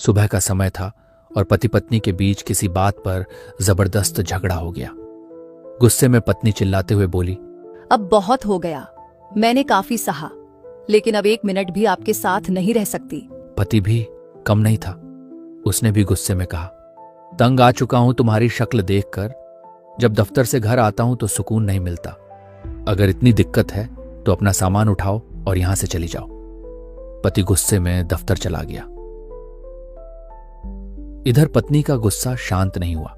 सुबह का समय था और पति पत्नी के बीच किसी बात पर जबरदस्त झगड़ा हो गया। गुस्से में पत्नी चिल्लाते हुए बोली, अब बहुत हो गया, मैंने काफी सहा, लेकिन अब 1 मिनट भी आपके साथ नहीं रह सकती। पति भी कम नहीं था, उसने भी गुस्से में कहा, तंग आ चुका हूं तुम्हारी शक्ल देखकर। जब दफ्तर से घर आता हूं तो सुकून नहीं मिलता। अगर इतनी दिक्कत है तो अपना सामान उठाओ और यहां से चली जाओ। पति गुस्से में दफ्तर चला गया। इधर पत्नी का गुस्सा शांत नहीं हुआ।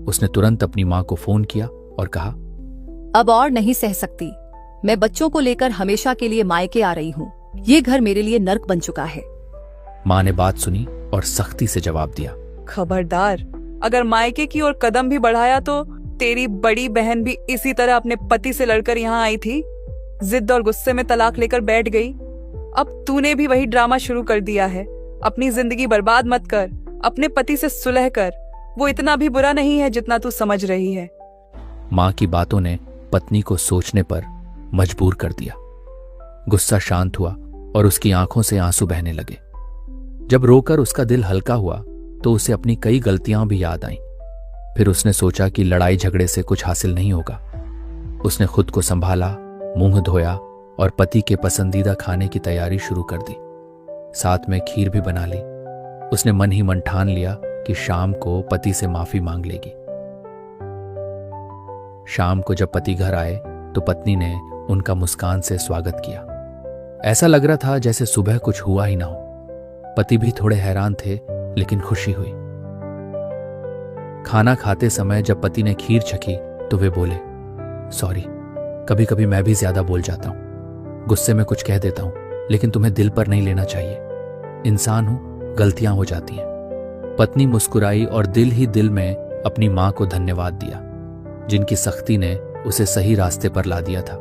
उसने तुरंत अपनी मां को फोन किया और कहा, अब और नहीं सह सकती, मैं बच्चों को लेकर हमेशा के लिए मायके आ रही हूँ। ये घर मेरे लिए नर्क बन चुका है। मां ने बात सुनी और सख्ती से जवाब दिया, खबरदार, अगर मायके की ओर कदम भी बढ़ाया तो तेरी बड़ी बहन भी इसी तरह अपने पति से लड़कर यहाँ आई थी, जिद और गुस्से में तलाक लेकर बैठ गई। अब तूने भी वही ड्रामा शुरू कर दिया है। अपनी जिंदगी बर्बाद मत कर, अपने पति से सुलह कर। वो इतना भी बुरा नहीं है जितना तू समझ रही है। मां की बातों ने पत्नी को सोचने पर मजबूर कर दिया। गुस्सा शांत हुआ और उसकी आंखों से आंसू बहने लगे। जब रोकर उसका दिल हल्का हुआ तो उसे अपनी कई गलतियां भी याद आईं। फिर उसने सोचा कि लड़ाई झगड़े से कुछ हासिल नहीं होगा। उसने खुद को संभाला, मुंह धोया और पति के पसंदीदा खाने की तैयारी शुरू कर दी। साथ में खीर भी बना ली। उसने मन ही मन ठान लिया कि शाम को पति से माफी मांग लेगी। शाम को जब पति घर आए तो पत्नी ने उनका मुस्कान से स्वागत किया। ऐसा लग रहा था जैसे सुबह कुछ हुआ ही ना हो। पति भी थोड़े हैरान थे, लेकिन खुशी हुई। खाना खाते समय जब पति ने खीर चखी तो वे बोले, सॉरी, कभी कभी मैं भी ज्यादा बोल जाता हूं, गुस्से में कुछ कह देता हूं, लेकिन तुम्हें दिल पर नहीं लेना चाहिए। इंसान हूं, गलतियां हो जाती हैं। पत्नी मुस्कुराई और दिल ही दिल में अपनी मां को धन्यवाद दिया, जिनकी सख्ती ने उसे सही रास्ते पर ला दिया था।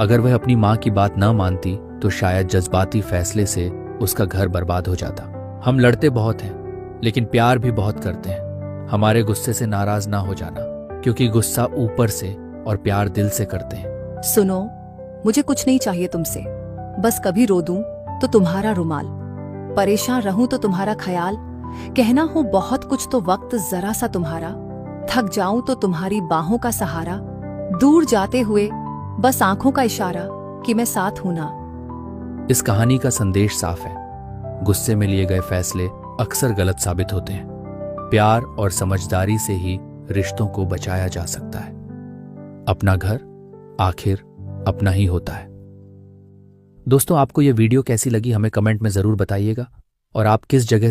अगर वह अपनी मां की बात न मानती तो शायद जज्बाती फैसले से उसका घर बर्बाद हो जाता। हम लड़ते बहुत हैं, लेकिन प्यार भी बहुत करते हैं। हमारे गुस्से से नाराज ना हो जाना, क्योंकि गुस्सा ऊपर से और प्यार दिल से करते हैं। सुनो, मुझे कुछ नहीं चाहिए तुमसे। बस कभी रो दूं तो तुम्हारा रुमाल, परेशान रहूं तो तुम्हारा ख्याल, कहना हो बहुत कुछ तो वक्त जरा सा तुम्हारा, थक जाऊं तो तुम्हारी बाहों का सहारा, दूर जाते हुए बस आंखों का इशारा कि मैं साथ हूं ना। इस कहानी का संदेश साफ है। गुस्से में लिए गए फैसले अक्सर गलत साबित होते हैं। प्यार और समझदारी से ही रिश्तों को बचाया जा सकता है। अपना घर आखिर अपना ही होता है। दोस्तों, आपको यह वीडियो कैसी लगी हमें कमेंट में जरूर बताइएगा। और आप किस जगह